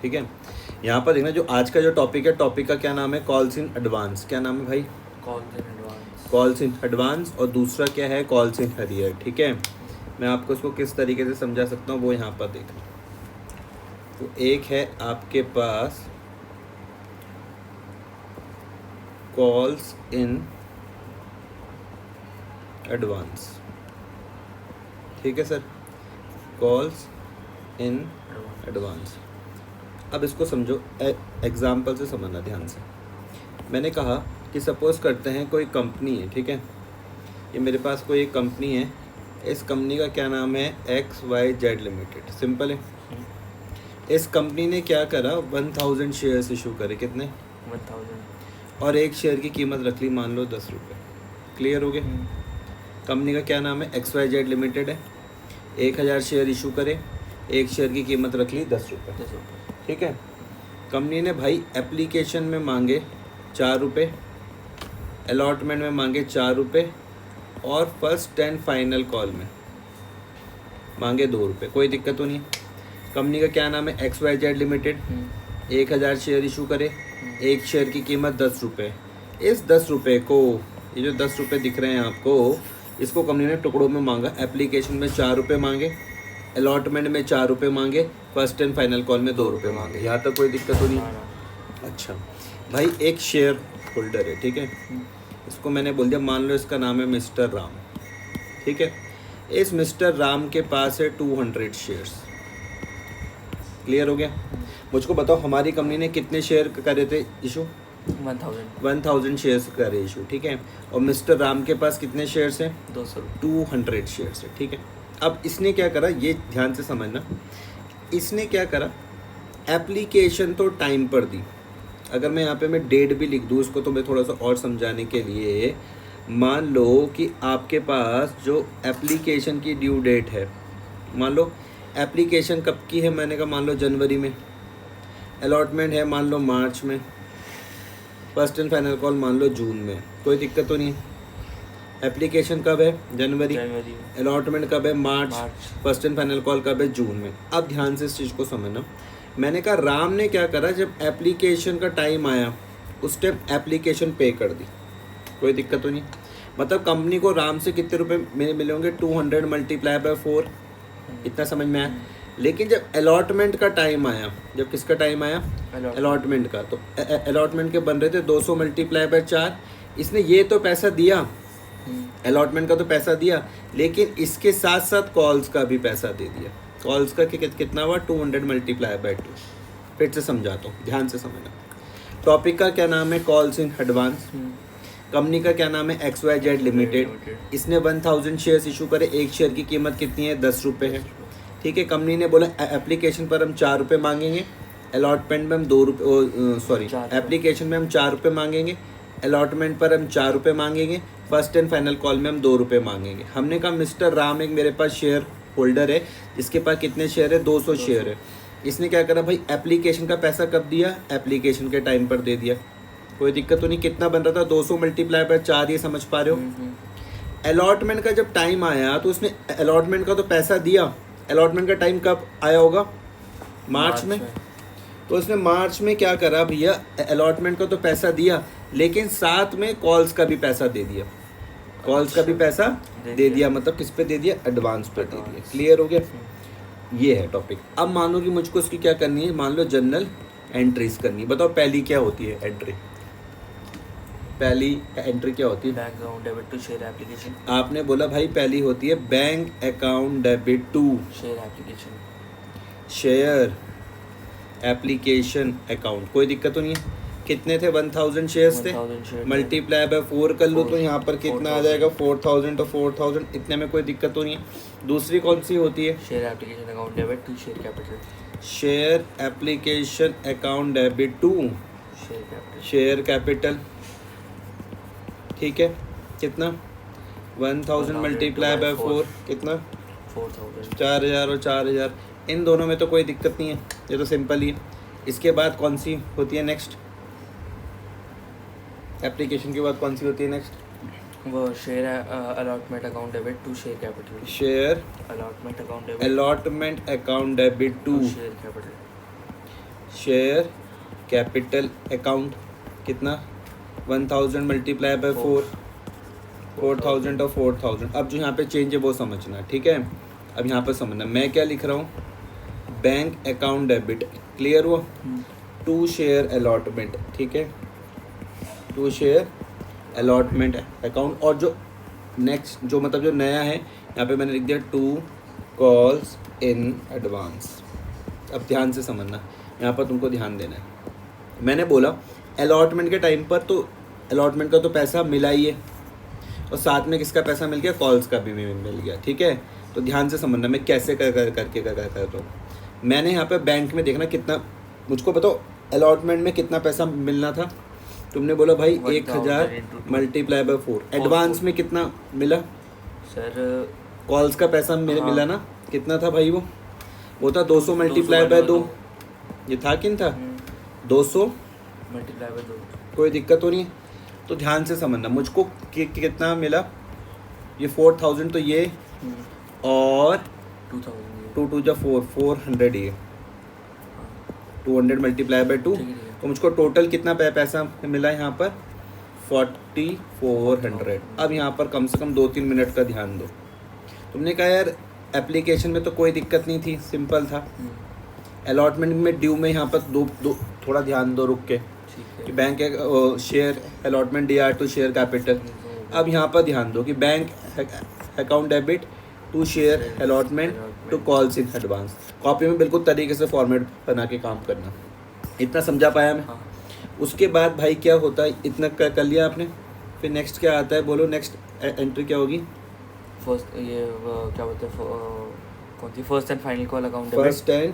ठीक है। यहाँ पर देखना जो आज का जो टॉपिक है, टॉपिक का क्या नाम है, कॉल्स इन एडवांस। क्या नाम है भाई? Calls in advance. Calls in advance. और दूसरा क्या है, कॉल्स इन अरियर। ठीक है, मैं आपको इसको किस तरीके से समझा सकता हूँ वो यहाँ पर देखना। तो एक है आपके पास कॉल्स इन एडवांस, ठीक है सर, कॉल्स इन एडवांस। अब इसको समझो, एग्जाम्पल से समझना ध्यान से। मैंने कहा कि सपोज करते हैं कोई कंपनी है, ठीक है, ये मेरे पास कोई एक कंपनी है, इस कंपनी का क्या नाम है, XYZ लिमिटेड। सिंपल है। इस कंपनी ने क्या करा, 1000 शेयर्स इशू करे। कितने? 1000। और एक शेयर की कीमत रख ली मान लो 10 रुपये। क्लियर हो गया? कंपनी का क्या नाम है, XYZ लिमिटेड है, 1000 शेयर इशू करे, एक शेयर की कीमत रख ली 10 रुपये। ठीक है। कंपनी ने भाई एप्लीकेशन में मांगे 4 रुपये, अलॉटमेंट में मांगे 4 रुपये, और फर्स्ट एंड फाइनल कॉल में मांगे 2 रुपये। कोई दिक्कत तो नहीं। कंपनी का क्या नाम है, XYZ लिमिटेड, 1000 शेयर इशू करे, एक शेयर की कीमत 10 रुपये। इस 10 रुपये को, ये जो 10 रुपये दिख रहे हैं आपको, इसको कंपनी ने टुकड़ों में मांगा। एप्लीकेशन में 4 रुपये मांगे, अलॉटमेंट में 4 रुपये मांगे, फर्स्ट एंड फाइनल कॉल में 2 रुपये मांगे। यहाँ तक कोई दिक्कत तो नहीं। अच्छा भाई, एक शेयर होल्डर है, ठीक है, इसको मैंने बोल दिया, मान लो इसका नाम है मिस्टर राम। ठीक है, इस मिस्टर राम के पास है 200 शेयर्स। क्लियर हो गया? मुझको बताओ हमारी कंपनी ने कितने शेयर करे थे इशू? 1000 शेयर्स करे इशू। ठीक है, और मिस्टर राम के पास कितने शेयर्स हैं? 200 शेयर्स है। ठीक है, अब इसने क्या करा, ये ध्यान से समझना, इसने क्या करा, एप्लीकेशन तो टाइम पर दी। अगर मैं यहाँ पे मैं डेट भी लिख दूँ इसको, तो मैं थोड़ा सा और समझाने के लिए, मान लो कि आपके पास जो एप्लीकेशन की ड्यू डेट है, मान लो एप्लीकेशन कब की है, मैंने कहा मान लो जनवरी में, अलॉटमेंट है मान लो मार्च में, फर्स्ट एंड फाइनल कॉल मान लो जून में। कोई दिक्कत तो नहीं। एप्लीकेशन कब है, जनवरी, अलॉटमेंट कब है, मार्च, फर्स्ट एंड फाइनल कॉल कब है, जून में। अब ध्यान से इस चीज़ को समझना। मैंने कहा राम ने क्या करा, जब एप्लीकेशन का टाइम आया उस टाइम एप्लीकेशन पे कर दी। कोई दिक्कत तो नहीं। मतलब कंपनी को राम से कितने रुपए मिले होंगे, 200 मल्टीप्लाई बाय 4। इतना समझ में आया? लेकिन जब अलॉटमेंट का टाइम आया, जब किसका टाइम आया, अलॉटमेंट का, तो अलॉटमेंट के बन रहे थे 200 मल्टीप्लाई बाय 4। इसने ये तो पैसा दिया, अलॉटमेंट का तो पैसा दिया, लेकिन इसके साथ साथ कॉल्स का भी पैसा दे दिया। कॉल्स का कितना हुआ, 200 मल्टीप्लाई बाय 2। फिर से समझाता हूँ, ध्यान से समझना। टॉपिक का क्या नाम है, कॉल्स इन एडवांस। कंपनी का क्या नाम है, XYZ लिमिटेड। इसने 1000 शेयर्स इशू करे, एक शेयर की कीमत कितनी है, 10 रुपये है। ठीक है, कंपनी ने बोला एप्लीकेशन पर हम 4 रुपये मांगेंगे, अलॉटमेंट में हम 2 रुपये, एप्लीकेशन में हम 4 रुपये मांगेंगे, अलॉटमेंट पर हम 4 रुपये मांगेंगे, फर्स्ट एंड फाइनल कॉल में हम 2 रुपये मांगेंगे। हमने कहा मिस्टर राम एक मेरे पास शेयर होल्डर है, जिसके पास कितने शेयर है, 200 शेयर है। इसने क्या करा भाई, एप्लीकेशन का पैसा कब दिया, एप्लीकेशन के टाइम पर दे दिया। कोई दिक्कत तो नहीं। कितना बन रहा था, 200 मल्टीप्लाई बाय 4, ये समझ पा रहे हो? अलॉटमेंट का जब टाइम आया तो उसने अलॉटमेंट का तो पैसा दिया। अलॉटमेंट का टाइम कब आया होगा, मार्च में। तो उसने मार्च में क्या करा भैया, अलॉटमेंट का तो पैसा दिया, लेकिन साथ में कॉल्स का भी पैसा दे दिया। कॉल्स का भी पैसा दे दिया, मतलब किस पे दे दिया, एडवांस पे दे दिया। क्लियर हो गया? ये है टॉपिक। अब मान लो कि मुझको इसकी क्या करनी है, मान लो जनरल एंट्रीज करनी है। बताओ पहली क्या होती है एंट्री, पहली एंट्री क्या होती है, bank account debit to share application. आपने बोला भाई पहली होती है bank account debit to share application, share application account. कोई दिक्कत तो नहीं है। कितने थे, 1000 शेयर्स थे, मल्टीप्लाई बाय 4 कर लो तो यहाँ पर कितना आ जाएगा, 4000 तो 4000, इतने में कोई दिक्कत तो नहीं है। दूसरी कौन सी होती है, share application account debit to share capital. Share application account debit to share capital. ठीक है, कितना, 1000 मल्टीप्लाई बाय 4 कितना, 4000 और 4000। इन दोनों में तो कोई दिक्कत नहीं है, ये तो सिंपल ही है। इसके बाद कौन सी होती है नेक्स्ट, एप्लीकेशन के बाद कौन सी होती है नेक्स्ट, वो share allotment account debit to share capital. Share allotment account allotment account debit to share capital. Share capital account कितना 1000 मल्टीप्लाई बाय 4 4000 और 4000। अब जो यहाँ पे चेंज है वो समझना, ठीक है। अब यहाँ पर समझना मैं क्या लिख रहा हूँ, बैंक अकाउंट डेबिट, क्लियर हुआ। टू शेयर अलॉटमेंट, ठीक है, टू शेयर अलॉटमेंट अकाउंट। और जो नेक्स्ट जो मतलब जो नया है यहाँ पे मैंने लिख दिया टू कॉल्स इन एडवांस। अब ध्यान से समझना, यहाँ पर तुमको ध्यान देना है। मैंने बोला अलॉटमेंट के टाइम पर तो अलॉटमेंट का तो पैसा मिला ही है, और साथ में किसका पैसा मिल गया, कॉल्स का भी मिल गया, ठीक है। तो ध्यान से समझना मैं कैसे कर रहा हूँ। मैंने यहाँ पे बैंक में देखना कितना, मुझको बताओ अलॉटमेंट में कितना पैसा मिलना था। तुमने बोला भाई 1000 मल्टीप्लाई बाय 4। एडवांस में कितना मिला सर, कॉल्स का पैसा मिला ना, कितना था भाई वो था 200 मल्टीप्लाई बाय 2। ये था किन था 200 मल्टीप्लाई बाय 2। कोई दिक्कत तो नहीं है। तो ध्यान से समझना मुझको कितना मिला, ये 4000 तो ये, और 2 2 जा 4 400 ये 200 मल्टीप्लाई बाय 2। तो मुझको टोटल कितना पैसा मिला यहाँ पर 4400। अब यहाँ पर कम से कम 2-3 मिनट का ध्यान दो। तुमने कहा यार एप्लीकेशन में तो कोई दिक्कत नहीं थी, सिंपल था। अलॉटमेंट में ड्यू में यहाँ पर दो थोड़ा ध्यान दो रुक के कि bank share allotment DR to share capital. अब यहाँ पर ध्यान दो कि bank account debit to share allotment to calls in advance. Copy में बिल्कुल तरीके से फॉर्मेट बना के काम करना। इतना समझा पाया मैं? हाँ। उसके बाद भाई क्या होता है, इतना कर लिया आपने, फिर नेक्स्ट क्या आता है बोलो, नेक्स्ट एंट्री क्या होगी? फर्स्ट ये क्या बोलते हैं, कौन सी, first and final call account, first and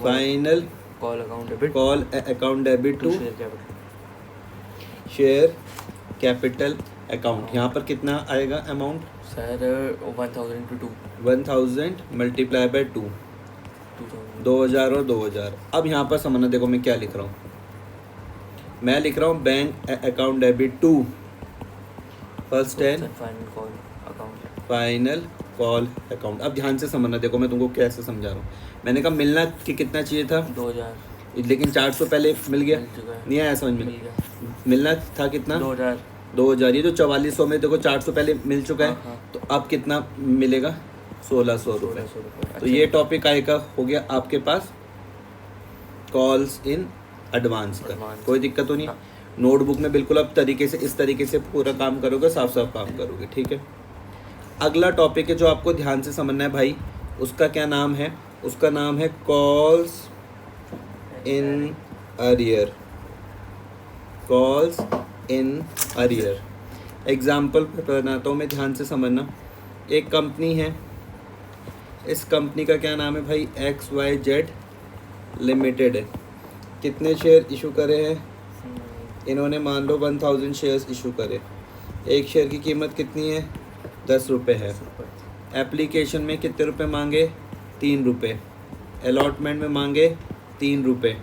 final call account debit, call account debit to share capital, share capital account. यहाँ पर कितना आएगा amount sir 1000 into 2, 1000 multiply by 2, 2000 और 2000। अब यहाँ पर समझना, देखो मैं क्या लिख रहा हूँ, मैं लिख रहा हूँ bank account debit to first and final call account, final call account. अब ध्यान से समझना, देखो मैं तुमको कैसे समझा रहा हूँ। मैंने कहा मिलना कि कितना चाहिए था 2000, लेकिन 400 पहले मिल गया, मिल चुका है, नहीं आया समझ मिल में? गया। मिलना था कितना 2000। ये जो 4400 में देखो 400 पहले मिल चुका है, हाँ। तो अब कितना मिलेगा 1600 रुपये। 1600 रुपये। तो ये टॉपिक आएगा हो गया आपके पास कॉल्स इन एडवांस का। Advance। कोई दिक्कत तो नहीं? हाँ। नोटबुक में बिल्कुल आप तरीके से इस तरीके से पूरा काम करोगे, साफ काम करोगे, ठीक है। अगला टॉपिक है जो आपको ध्यान से समझना है भाई, उसका क्या नाम है? उसका नाम है calls in arrear. Calls in arrear. Example बनाता हूँ मैं, ध्यान से समझना। एक कंपनी है, इस कंपनी का क्या नाम है भाई, XYZ लिमिटेड है। कितने शेयर इशू करे हैं इन्होंने? मान लो 1000 शेयर्स इशू करे। एक शेयर की कीमत कितनी है 10 रुपये है। एप्लीकेशन में कितने रुपए मांगे 3 रुपये, अलॉटमेंट में मांगे 3 रुपये,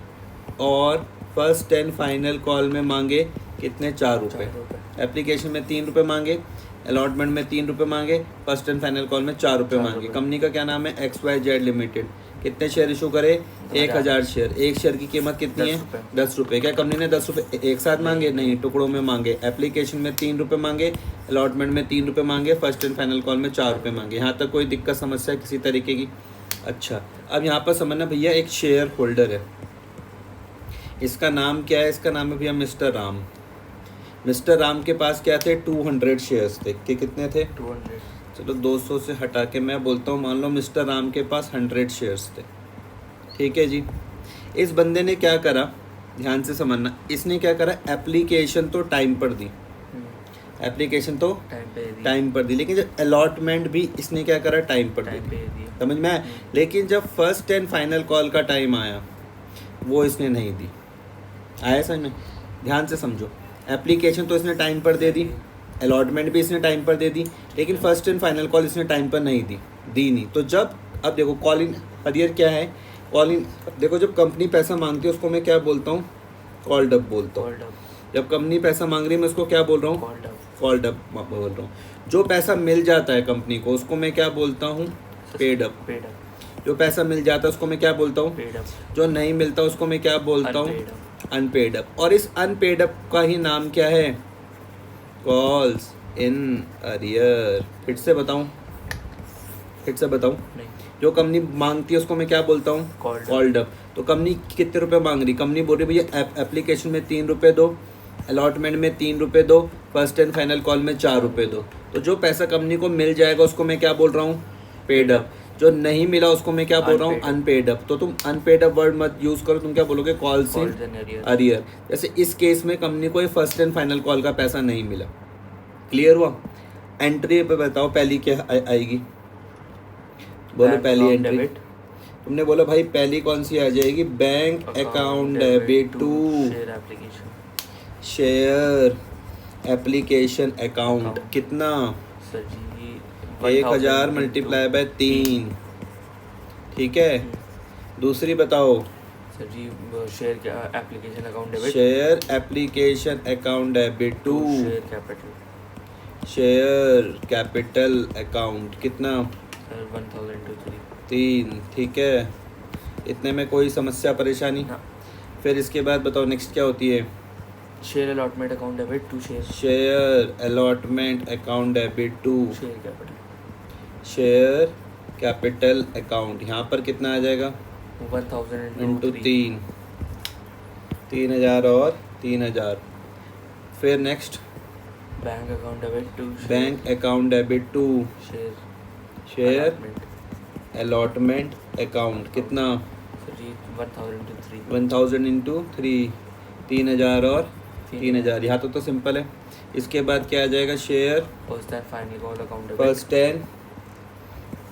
और फर्स्ट एंड फाइनल कॉल में मांगे कितने 4 रुपये। एप्लीकेशन में 3 रुपये मांगे, अलॉटमेंट में 3 रुपये मांगे, फर्स्ट एंड फाइनल कॉल में 4 रुपये मांगे। कंपनी का क्या नाम है XYZ लिमिटेड। कितने शेयर इशू करे 1000 शेयर। एक शेयर की कीमत कितनी है 10 रुपये। क्या कंपनी ने 10 रुपये एक साथ मांगे? नहीं, टुकड़ों में मांगे। एप्लीकेशन में 3 रुपये मांगे, अलॉटमेंट में 3 रुपये मांगे, फर्स्ट एंड फाइनल कॉल में 4 रुपये मांगे। यहाँ तक कोई दिक्कत समस्या किसी तरीके की? अच्छा, अब यहाँ पर समझना भैया, एक शेयर होल्डर है, इसका नाम क्या है? इसका नाम है भैया मिस्टर राम। मिस्टर राम के पास क्या थे 200 शेयर्स थे। कितने थे 200। चलो 200 से हटा के मैं बोलता हूँ, मान लो मिस्टर राम के पास 100 शेयर्स थे, ठीक है जी। इस बंदे ने क्या करा, ध्यान से समझना, इसने क्या करा, एप्लीकेशन तो टाइम पर दी, एप्लीकेशन तो टाइम पर दी, लेकिन जब अलॉटमेंट भी इसने क्या करा, टाइम पर दी, समझ में आया। लेकिन जब फर्स्ट एंड फाइनल कॉल का टाइम आया वो इसने नहीं दी। आया समझ में? ध्यान से समझो, एप्लीकेशन तो इसने टाइम पर दे दी, अलॉटमेंट भी इसने टाइम पर दे दी, लेकिन फर्स्ट एंड फाइनल कॉल इसने टाइम पर नहीं दी नहीं। तो जब, अब देखो कॉल इन अरियर क्या है, कॉल इन, देखो जब कंपनी पैसा मांगती है उसको मैं क्या बोलता हूँ, कॉल डब बोलता हूँ। जब कंपनी पैसा मांग रही है मैं उसको क्या बोल रहा हूँ, कॉल डब बोल रहा हूँ। जो पैसा मिल जाता है कंपनी को उसको मैं क्या बोलता हूँ, पेड अप। जो पैसा मिल जाता है उसको मैं क्या बोलता हूँ? पेड अप, जो नहीं मिलता उसको मैं क्या बोलता हूँ? Unpaid up, unpaid up. और इस अनपेड अप का ही नाम क्या है? Calls in arrear. फिर से बताऊँ? नहीं, जो कंपनी मांगती है उसको मैं क्या बोलता हूँ? Called up. Called up. तो कंपनी कितने रुपए मांग रही? कंपनी बोल रही भैया एप्लीकेशन में 3 रुपये दो, अलॉटमेंट में 3 रुपये दो, फर्स्ट एंड फाइनल कॉल में 4 रुपये दो। तो जो पैसा कंपनी को मिल जाएगा उसको मैं क्या बोल रहा हूँ? Paid up. जो नहीं मिला उसको मैं क्या बोल रहा हूँ? Unpaid up. Unpaid up. तो तुम अनपेड अप वर्ड मत यूज करो, तुम क्या बोलोगे? Calls in calls in arrear, arrear. जैसे इस केस में कंपनी को फर्स्ट एंड फाइनल कॉल का पैसा नहीं मिला। क्लियर हुआ? एंट्री पे बताओ पहली क्या आएगी? बोलो पहली एंट्री। तुमने बोला भाई पहली कौन सी आ जाएगी? Bank account debit to share application, share application account. कितना? Sir ji 1000 multiply by 3। ठीक है, दूसरी बताओ। Sir ji share application account debit, share application account debit to share capital, share capital account. कितना? Sir 1000 to 3। 3। ठीक है, इतने में कोई समस्या परेशानी? ना, फिर इसके बाद बताओ नेक्स्ट क्या होती है? Share allotment account debit to share allotment account debit to share capital, share capital account. यहाँ पर कितना आ जाएगा? 1000 इंटू into 3, 3। 3000 और 3000। फिर next bank account debit to bank account debit to share share allotment, allotment account. कितना? Sir ji 1000 to 3, 1000 into 3। 3000 और 3000। यहाँ तो सिंपल है। इसके बाद क्या आ जाएगा? Share first and final call account debit, first and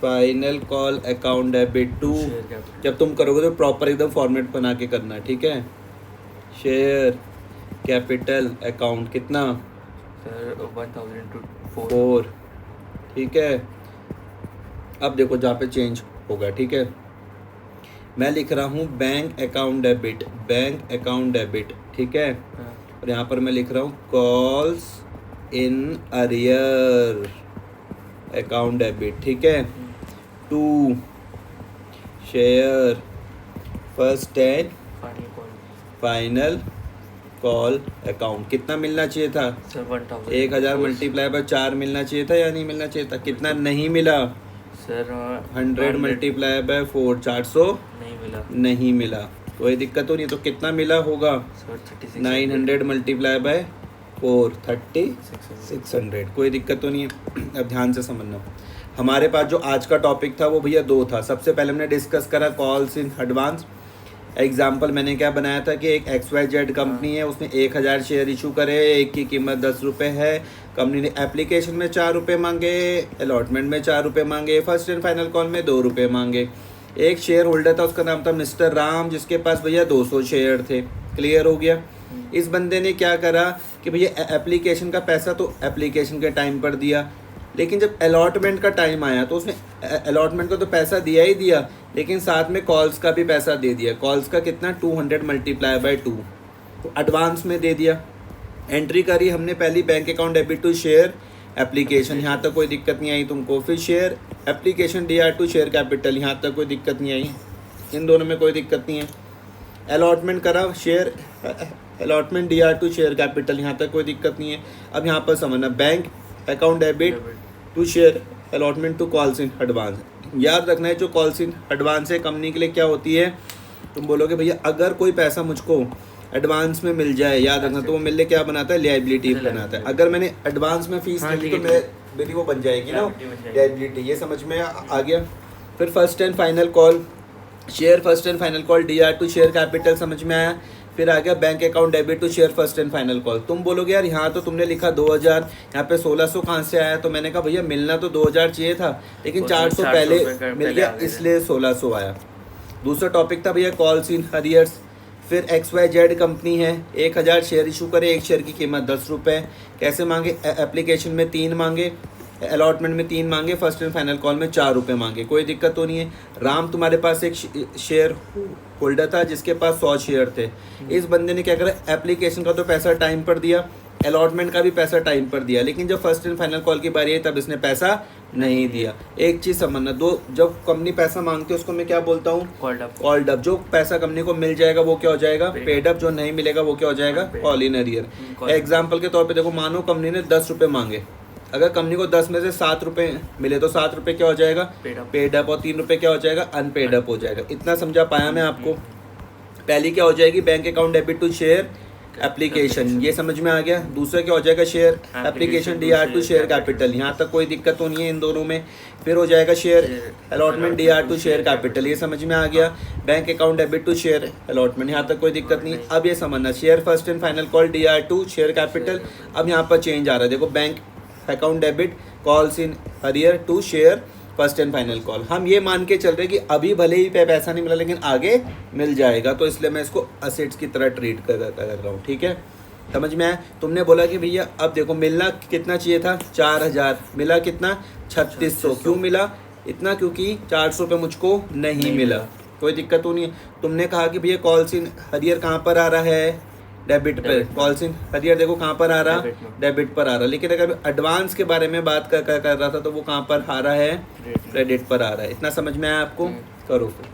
final call account debit to. Share capital, जब तुम करोगे तो प्रॉपर एकदम फॉर्मेट बना के करना, ठीक है? Share capital account. कितना? Sir 1000 into 4, 4। ठीक है, अब देखो जहाँ पे चेंज होगा। ठीक है, मैं लिख रहा हूँ bank account debit, bank account debit. ठीक है, और यहाँ पर मैं लिख रहा हूँ calls in arrear account debit. ठीक है, to share first and final call, final call account. कितना मिलना चाहिए था? सर 1000 1000 मल्टीप्लाई बाय 4 मिलना चाहिए था या नहीं मिलना चाहिए था? कितना नहीं मिला? सर 100 मल्टीप्लाई बाय 4, 400 नहीं मिला, नहीं मिला। कोई दिक्कत तो नहीं। तो कितना मिला होगा? Sir 36 900 multiply by 4, 3600। कोई दिक्कत तो नहीं है। अब ध्यान से समझना, हमारे पास जो आज का टॉपिक था वो भैया 2 था। सबसे पहले हमने डिस्कस करा कॉल्स इन एडवांस। एग्जाम्पल मैंने क्या बनाया था कि एक XYZ कंपनी है, उसने 1000 शेयर इशू करे, एक की कीमत 10 रुपये है। कंपनी ने एप्लीकेशन में 4 रुपये मांगे, अलॉटमेंट में 4 रुपये मांगे, फर्स्ट एंड फाइनल कॉल में 2 रुपये मांगे। एक शेयर होल्डर था, उसका नाम था मिस्टर राम, जिसके पास भैया 200 शेयर थे। क्लियर हो गया? इस बंदे ने क्या करा कि भैया एप्लीकेशन का पैसा तो एप्लीकेशन के टाइम पर दिया, लेकिन जब अलॉटमेंट का टाइम आया तो उसने अलॉटमेंट का तो पैसा दिया ही दिया, लेकिन साथ में कॉल्स का भी पैसा दे दिया। कॉल्स का कितना? 200 मल्टीप्लाई बाय 2, तो एडवांस में दे दिया। एंट्री करी हमने पहली bank account debit to share application, यहाँ तक कोई दिक्कत नहीं आई तुमको। फिर share application DR to share capital, यहाँ तक कोई दिक्कत नहीं आई, इन दोनों में कोई दिक्कत नहीं है। अलॉटमेंट करा share allotment DR to share capital, यहाँ तक कोई दिक्कत नहीं है। अब यहाँ पर समझना, bank account debit to share allotment to calls in advance. याद रखना है जो कॉल्स इन एडवांस है कंपनी के लिए क्या होती है? तुम बोलोगे भैया अगर कोई पैसा मुझको एडवांस में मिल जाए, याद रखना, तो वो मिलने क्या बनाता है? लायबिलिटी बनाता है। अगर मैंने एडवांस में फीस ली तो मेरी वो बन जाएगी ना लायबिलिटी। ये समझ में आ गया? फिर first and final call, share first and final call DR to share capital, समझ में आया? फिर आ गया bank account debit to share first and final call. तुम बोलोगे यार यहाँ तो तुमने लिखा 2000, यहाँ पे 1600 कहाँ से आया? तो मैंने कहा भैया मिलना तो 2000 चाहिए था, लेकिन 400 पहले मिल गया, इसलिए 1600 आया। दूसरा टॉपिक था भैया कॉल्स इन अरियर्स। फिर XYZ कंपनी है, 1000 शेयर इशू करे, एक शेयर की कीमत 10 रुपये। कैसे मांगे? एप्लीकेशन में 3 मांगे, अलॉटमेंट में 3 मांगे, फर्स्ट एंड फाइनल कॉल में 4 रुपये मांगे। कोई दिक्कत तो नहीं है। राम तुम्हारे पास एक शेयर होल्डर था जिसके पास 100 शेयर थे। इस बंदे ने क्या करा? एप्लीकेशन का तो पैसा टाइम पर दिया, अलॉटमेंट का भी पैसा टाइम पर दिया, लेकिन जब फर्स्ट एंड फाइनल कॉल की बारी आई तब इसने पैसा नहीं दिया। एक चीज समझना, दो जब कंपनी पैसा मांगती है उसको मैं क्या बोलता हूँ, कॉल्ड अप। Called up. जो पैसा कंपनी को मिल जाएगा वो क्या हो जाएगा, Paid पेड अप। जो नहीं मिलेगा वो क्या हो जाएगा, Unpaid। Call in arrear. call in example के तौर पे देखो, मानो कंपनी ने 10 रुपये मांगे, अगर कंपनी को 10 में से 7 रुपये मिले तो 7 रुपये क्या हो जाएगा, Paid up। पेड अप, और 3 रुपये क्या हो जाएगा, अनपेड अप हो जाएगा। इतना समझा पाया मैं आपको। पहली क्या हो जाएगी, bank account debit to share application, ये समझ में आ गया। दूसरा क्या हो जाएगा, share application D R to share capital, यहाँ तक कोई दिक्कत तो नहीं है इन दोनों में। फिर हो जाएगा share allotment D R to share capital, ये समझ में आ गया। Bank account debit to share allotment, यहाँ तक कोई दिक्कत नहीं। अब ये समझना, share first and final call D R to share capital. अब यहाँ पर चेंज आ रहा है, देखो, bank account debit calls in arrear to share first and final call. हम ये मान के चल रहे कि अभी भले ही पैसा नहीं मिला लेकिन आगे मिल जाएगा, तो इसलिए मैं इसको असेट्स की तरह ट्रीट कर रहा हूँ। ठीक है, समझ में आया। तुमने बोला कि भैया अब देखो, मिलना कितना चाहिए था, 4000, मिला कितना, 3600। क्यों मिला इतना, क्योंकि 400 पे मुझको नहीं मिला। कोई दिक्कत तो नहीं है। तुमने कहा कि भैया कॉल्स इन अरियर कहाँ पर आ रहा है, डेबिट पर। कॉल्स इन अरियर देखो कहाँ पर आ रहा, डेबिट पर आ रहा। लेकिन अगर एडवांस के बारे में बात कर रहा था तो वो कहाँ पर आ रहा है, क्रेडिट पर आ रहा है। इतना समझ में आया आपको, करो फिर।